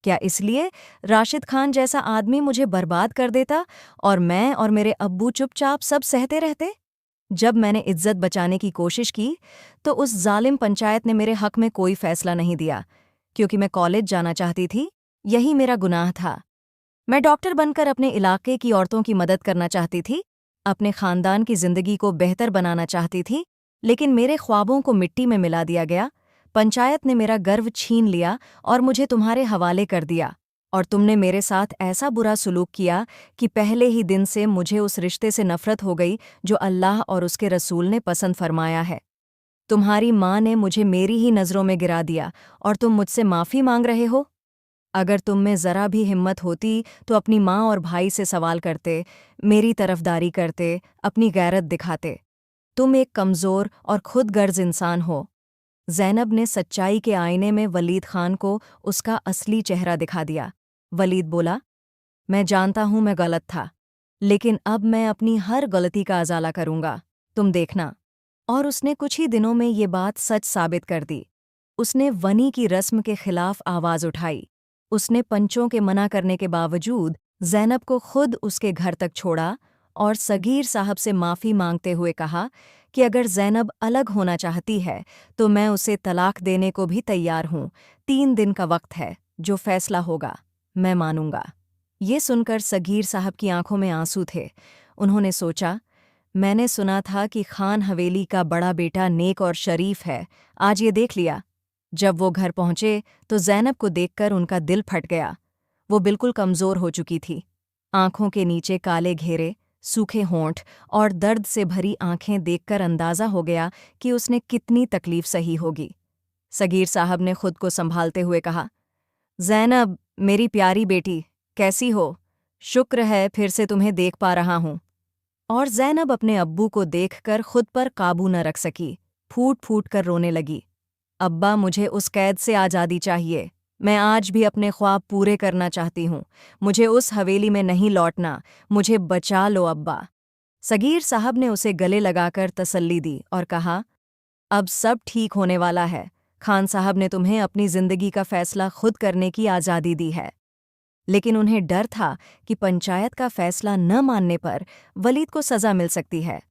क्या इसलिए राशिद खान जैसा आदमी मुझे बर्बाद कर देता और मैं और मेरे अब्बू चुपचाप सब सहते रहते? जब मैंने इज्जत बचाने की कोशिश की तो उस जालिम पंचायत ने मेरे हक में कोई फैसला नहीं दिया, क्योंकि मैं कॉलेज जाना चाहती थी। यही मेरा गुनाह था। मैं डॉक्टर बनकर अपने इलाके की औरतों की मदद करना चाहती थी, अपने खानदान की जिंदगी को बेहतर बनाना चाहती थी, लेकिन मेरे ख्वाबों को मिट्टी में मिला दिया गया। पंचायत ने मेरा गर्व छीन लिया और मुझे तुम्हारे हवाले कर दिया, और तुमने मेरे साथ ऐसा बुरा सुलूक किया कि पहले ही दिन से मुझे उस रिश्ते से नफरत हो गई जो अल्लाह और उसके रसूल ने पसंद फरमाया है। तुम्हारी माँ ने मुझे मेरी ही नज़रों में गिरा दिया और तुम मुझसे माफ़ी मांग रहे हो? अगर तुम में ज़रा भी हिम्मत होती तो अपनी माँ और भाई से सवाल करते, मेरी तरफदारी करते, अपनी गैरत दिखाते। तुम एक कमज़ोर और खुद गर्ज इंसान हो। ज़ैनब ने सच्चाई के आईने में वलीद खान को उसका असली चेहरा दिखा दिया। वलीद बोला, मैं जानता हूँ मैं गलत था, लेकिन अब मैं अपनी हर गलती का अज़ाला करूँगा। तुम देखना। और उसने कुछ ही दिनों में ये बात सच साबित कर दी। उसने वनी की रस्म के खिलाफ आवाज उठाई। उसने पंचों के मना करने के बावजूद ज़ैनब को खुद उसके घर तक छोड़ा और सगीर साहब से माफ़ी मांगते हुए कहा कि अगर ज़ैनब अलग होना चाहती है तो मैं उसे तलाक देने को भी तैयार हूँ। 3 दिन का वक्त है, जो फैसला होगा मैं मानूंगा। ये सुनकर सगीर साहब की आंखों में आंसू थे। उन्होंने सोचा, मैंने सुना था कि खान हवेली का बड़ा बेटा नेक और शरीफ है, आज ये देख लिया। जब वो घर पहुंचे तो ज़ैनब को देखकर उनका दिल फट गया। वो बिल्कुल कमज़ोर हो चुकी थी। आंखों के नीचे काले घेरे, सूखे होंठ और दर्द से भरी आंखें देखकर अंदाज़ा हो गया कि उसने कितनी तकलीफ सही होगी। सगीर साहब ने खुद को संभालते हुए कहा, ज़ैनब, मेरी प्यारी बेटी, कैसी हो? शुक्र है फिर से तुम्हें देख पा रहा हूँ। और ज़ैनब अपने अब्बू को देखकर खुद पर काबू न रख सकी, फूट फूट कर रोने लगी। अब्बा, मुझे उस कैद से आज़ादी चाहिए। मैं आज भी अपने ख्वाब पूरे करना चाहती हूँ। मुझे उस हवेली में नहीं लौटना। मुझे बचा लो अब्बा। सगीर साहब ने उसे गले लगाकर तसल्ली दी और कहा, अब सब ठीक होने वाला है। खान साहब ने तुम्हें अपनी जिंदगी का फैसला खुद करने की आज़ादी दी है। लेकिन उन्हें डर था कि पंचायत का फैसला न मानने पर वलीद को सज़ा मिल सकती है।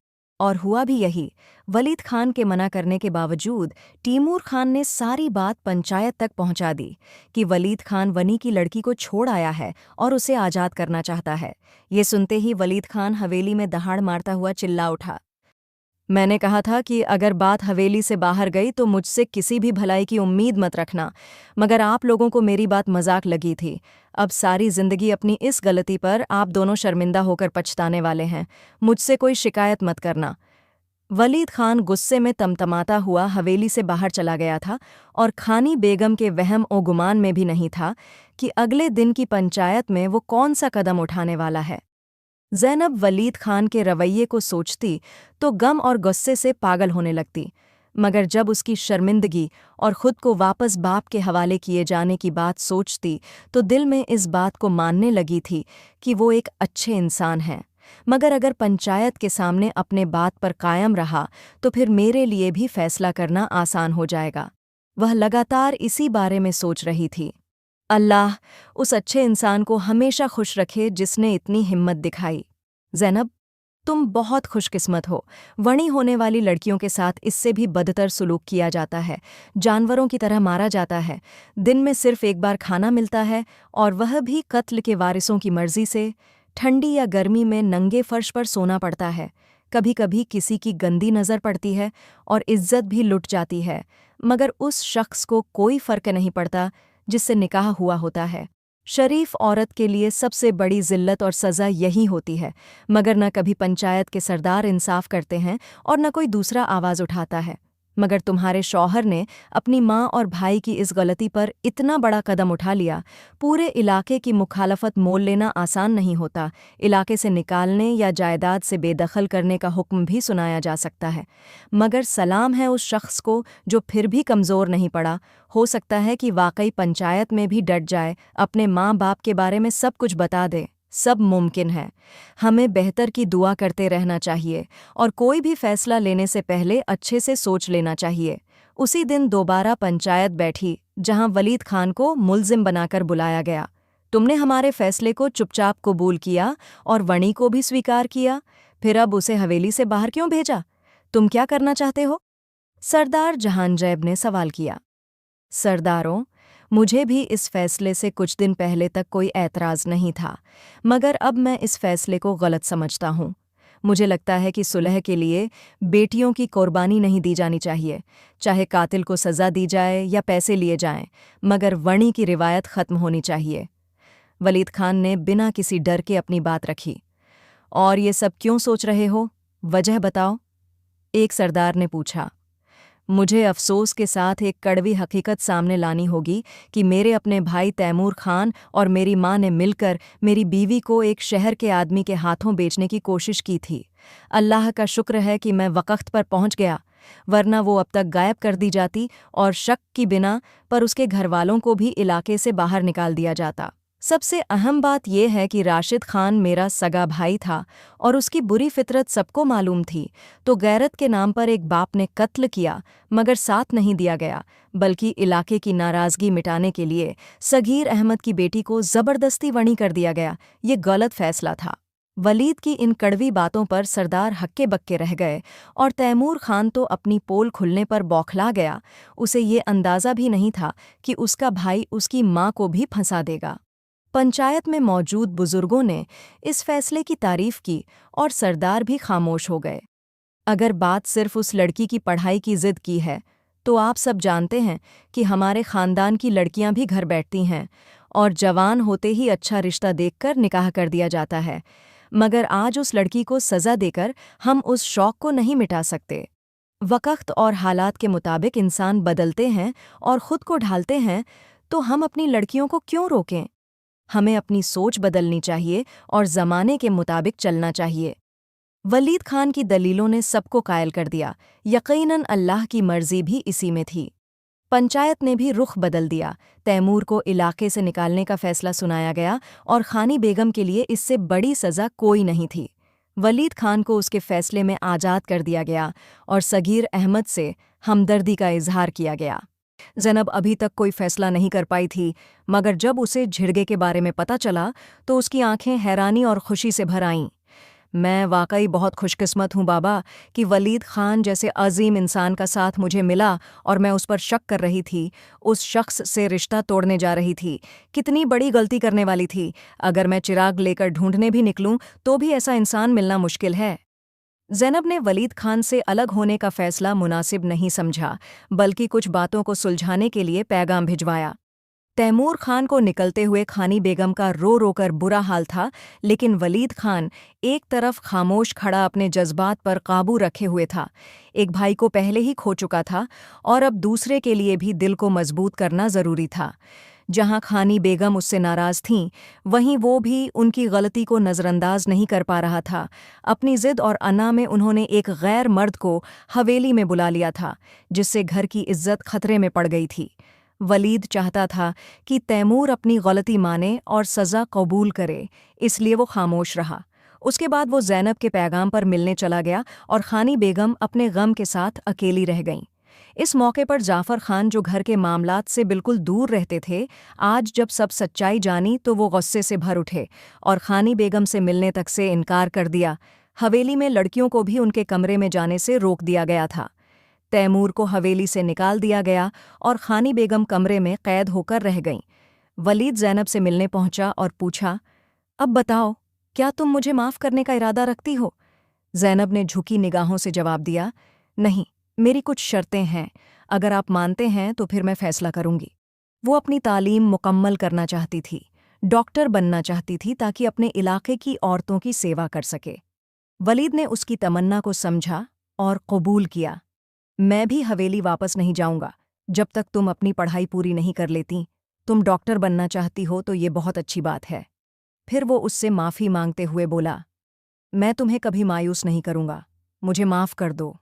और हुआ भी यही। वलीद खान के मना करने के बावजूद तैमूर खान ने सारी बात पंचायत तक पहुंचा दी कि वलीद खान वनी की लड़की को छोड़ आया है और उसे आज़ाद करना चाहता है। ये सुनते ही वलीद खान हवेली में दहाड़ मारता हुआ चिल्ला उठा, मैंने कहा था कि अगर बात हवेली से बाहर गई तो मुझसे किसी भी भलाई की उम्मीद मत रखना, मगर आप लोगों को मेरी बात मजाक लगी थी। अब सारी जिंदगी अपनी इस गलती पर आप दोनों शर्मिंदा होकर पछताने वाले हैं। मुझसे कोई शिकायत मत करना। वलीद खान गुस्से में तमतमाता हुआ हवेली से बाहर चला गया था और खानी बेगम के वहम और गुमान में भी नहीं था कि अगले दिन की पंचायत में वो कौन सा कदम उठाने वाला है। ज़ैनब वलीद खान के रवैये को सोचती तो गम और गुस्से से पागल होने लगती, मगर जब उसकी शर्मिंदगी और खुद को वापस बाप के हवाले किए जाने की बात सोचती तो दिल में इस बात को मानने लगी थी कि वो एक अच्छे इंसान हैं। मगर अगर पंचायत के सामने अपने बात पर कायम रहा तो फिर मेरे लिए भी फैसला करना आसान हो जाएगा। वह लगातार इसी बारे में सोच रही थी। अल्लाह उस अच्छे इंसान को हमेशा खुश रखे जिसने इतनी हिम्मत दिखाई। ज़ैनब, तुम बहुत खुशकिस्मत हो। वणी होने वाली लड़कियों के साथ इससे भी बदतर सुलूक किया जाता है, जानवरों की तरह मारा जाता है। दिन में सिर्फ एक बार खाना मिलता है और वह भी कत्ल के वारिसों की मर्जी से। ठंडी या गर्मी में नंगे फर्श पर सोना पड़ता है। कभी कभी किसी की गंदी नज़र पड़ती है और इज्जत भी लुट जाती है, मगर उस शख्स को कोई फ़र्क नहीं पड़ता जिससे निकाह हुआ होता है। शरीफ औरत के लिए सबसे बड़ी जिल्लत और सज़ा यही होती है, मगर न कभी पंचायत के सरदार इंसाफ करते हैं और न कोई दूसरा आवाज़ उठाता है। मगर तुम्हारे शौहर ने अपनी माँ और भाई की इस गलती पर इतना बड़ा कदम उठा लिया। पूरे इलाके की मुखालफत मोल लेना आसान नहीं होता। इलाके से निकालने या जायदाद से बेदखल करने का हुक्म भी सुनाया जा सकता है। मगर सलाम है उस शख्स को जो फिर भी कमज़ोर नहीं पड़ा। हो सकता है कि वाकई पंचायत में भी डट जाए, अपने माँ बाप के बारे में सब कुछ बता दे। सब मुमकिन है। हमें बेहतर की दुआ करते रहना चाहिए और कोई भी फैसला लेने से पहले अच्छे से सोच लेना चाहिए। उसी दिन दोबारा पंचायत बैठी, जहां वलीद खान को मुल्जिम बनाकर बुलाया गया। तुमने हमारे फैसले को चुपचाप कबूल किया और वणी को भी स्वीकार किया, फिर अब उसे हवेली से बाहर क्यों भेजा? तुम क्या करना चाहते हो? सरदार जहांजैब ने सवाल किया। सरदारों, मुझे भी इस फैसले से कुछ दिन पहले तक कोई ऐतराज़ नहीं था, मगर अब मैं इस फैसले को गलत समझता हूँ। मुझे लगता है कि सुलह के लिए बेटियों की कुर्बानी नहीं दी जानी चाहिए, चाहे कातिल को सज़ा दी जाए या पैसे लिए जाएं, मगर वणी की रिवायत ख़त्म होनी चाहिए। वलीद खान ने बिना किसी डर के अपनी बात रखी। और ये सब क्यों सोच रहे हो? वजह बताओ, एक सरदार ने पूछा। मुझे अफसोस के साथ एक कड़वी हकीकत सामने लानी होगी कि मेरे अपने भाई तैमूर खान और मेरी माँ ने मिलकर मेरी बीवी को एक शहर के आदमी के हाथों बेचने की कोशिश की थी। अल्लाह का शुक्र है कि मैं वक्त पर पहुँच गया, वरना वो अब तक गायब कर दी जाती और शक की बिना पर उसके घरवालों को भी इलाके से बाहर निकाल दिया जाता। सबसे अहम बात यह है कि राशिद खान मेरा सगा भाई था और उसकी बुरी फितरत सबको मालूम थी। तो गैरत के नाम पर एक बाप ने कत्ल किया, मगर साथ नहीं दिया गया, बल्कि इलाके की नाराज़गी मिटाने के लिए सगीर अहमद की बेटी को ज़बरदस्ती वणी कर दिया गया। ये गलत फैसला था। वलीद की इन कड़वी बातों पर सरदार हक्के बक्के रह गए और तैमूर खान तो अपनी पोल खुलने पर बौखला गया। उसे ये अंदाज़ा भी नहीं था कि उसका भाई उसकी माँ को भी फंसा देगा। पंचायत में मौजूद बुजुर्गों ने इस फैसले की तारीफ की और सरदार भी खामोश हो गए। अगर बात सिर्फ उस लड़की की पढ़ाई की जिद की है, तो आप सब जानते हैं कि हमारे खानदान की लड़कियां भी घर बैठती हैं और जवान होते ही अच्छा रिश्ता देखकर निकाह कर दिया जाता है। मगर आज उस लड़की को सज़ा देकर हम उस शौक़ को नहीं मिटा सकते। वक़्त और हालात के मुताबिक इंसान बदलते हैं और ख़ुद को ढालते हैं, तो हम अपनी लड़कियों को क्यों रोकें? हमें अपनी सोच बदलनी चाहिए और ज़माने के मुताबिक चलना चाहिए। वलीद खान की दलीलों ने सबको कायल कर दिया। यकीनन अल्लाह की मर्ज़ी भी इसी में थी। पंचायत ने भी रुख बदल दिया। तैमूर को इलाके से निकालने का फैसला सुनाया गया और खानी बेगम के लिए इससे बड़ी सज़ा कोई नहीं थी। वलीद खान को उसके फैसले में आज़ाद कर दिया गया और सगीर अहमद से हमदर्दी का इजहार किया गया। ज़ैनब अभी तक कोई फैसला नहीं कर पाई थी, मगर जब उसे झिड़गे के बारे में पता चला तो उसकी आंखें हैरानी और खुशी से भर आईं। मैं वाकई बहुत खुशकिस्मत हूँ बाबा कि वलीद खान जैसे अजीम इंसान का साथ मुझे मिला और मैं उस पर शक कर रही थी, उस शख्स से रिश्ता तोड़ने जा रही थी। कितनी बड़ी गलती करने वाली थी। अगर मैं चिराग लेकर ढूंढने भी निकलूं तो भी ऐसा इंसान मिलना मुश्किल है। ज़ैनब ने वलीद खान से अलग होने का फ़ैसला मुनासिब नहीं समझा, बल्कि कुछ बातों को सुलझाने के लिए पैगाम भिजवाया। तैमूर खान को निकलते हुए खानी बेगम का रो रो कर बुरा हाल था, लेकिन वलीद खान एक तरफ खामोश खड़ा अपने जज्बात पर काबू रखे हुए था। एक भाई को पहले ही खो चुका था और अब दूसरे के लिए भी दिल को मजबूत करना ज़रूरी था। जहां खानी बेगम उससे नाराज़ थीं, वहीं वो भी उनकी गलती को नज़रअंदाज नहीं कर पा रहा था। अपनी ज़िद और अना में उन्होंने एक गैर मर्द को हवेली में बुला लिया था, जिससे घर की इज्जत खतरे में पड़ गई थी। वलीद चाहता था कि तैमूर अपनी गलती माने और सज़ा कबूल करे, इसलिए वो खामोश रहा। उसके बाद वो ज़ैनब के पैगाम पर मिलने चला गया और खानी बेगम अपने गम के साथ अकेली रह गईं। इस मौके पर जाफ़र खान, जो घर के मामलात से बिल्कुल दूर रहते थे, आज जब सब सच्चाई जानी तो वो गुस्से से भर उठे और खानी बेगम से मिलने तक से इनकार कर दिया। हवेली में लड़कियों को भी उनके कमरे में जाने से रोक दिया गया था। तैमूर को हवेली से निकाल दिया गया और खानी बेगम कमरे में कैद होकर रह गईं। वलीद ज़ैनब से मिलने पहुंचा और पूछा, अब बताओ, क्या तुम मुझे माफ़ करने का इरादा रखती हो? ज़ैनब ने झुकी निगाहों से जवाब दिया, नहीं, मेरी कुछ शर्तें हैं। अगर आप मानते हैं तो फिर मैं फ़ैसला करूंगी। वो अपनी तालीम मुकम्मल करना चाहती थी, डॉक्टर बनना चाहती थी ताकि अपने इलाके की औरतों की सेवा कर सके। वलीद ने उसकी तमन्ना को समझा और कबूल किया। मैं भी हवेली वापस नहीं जाऊंगा जब तक तुम अपनी पढ़ाई पूरी नहीं कर लेती। तुम डॉक्टर बनना चाहती हो तो ये बहुत अच्छी बात है। फिर वो उससे माफ़ी मांगते हुए बोला, मैं तुम्हें कभी मायूस नहीं करूंगा, मुझे माफ़ कर दो।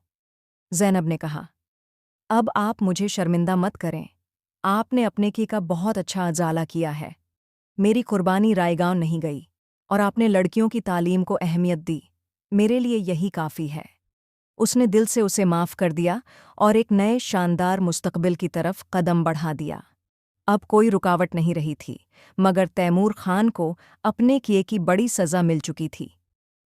ज़ैनब ने कहा, अब आप मुझे शर्मिंदा मत करें। आपने अपने की का बहुत अच्छा अजाला किया है। मेरी कुर्बानी रायगांव नहीं गई और आपने लड़कियों की तालीम को अहमियत दी। मेरे लिए यही काफ़ी है। उसने दिल से उसे माफ़ कर दिया और एक नए शानदार मुस्तकबिल की तरफ कदम बढ़ा दिया। अब कोई रुकावट नहीं रही थी, मगर तैमूर खान को अपने किए की बड़ी सज़ा मिल चुकी थी।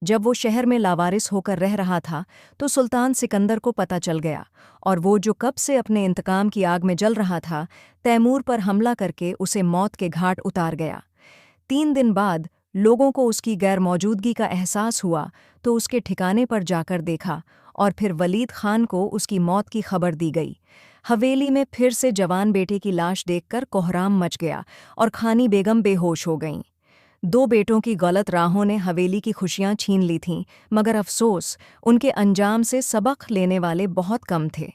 जब वो शहर में लावारिस होकर रह रहा था तो सुल्तान सिकंदर को पता चल गया और वो, जो कब से अपने इंतकाम की आग में जल रहा था, तैमूर पर हमला करके उसे मौत के घाट उतार गया। 3 दिन बाद लोगों को उसकी गैर मौजूदगी का एहसास हुआ तो उसके ठिकाने पर जाकर देखा और फिर वलीद खान को उसकी मौत की खबर दी गई। हवेली में फिर से जवान बेटे की लाश देखकर कोहराम मच गया और खानी बेगम बेहोश हो गईं। 2 बेटों की गलत राहों ने हवेली की खुशियां छीन ली थीं, मगर अफसोस, उनके अंजाम से सबक लेने वाले बहुत कम थे।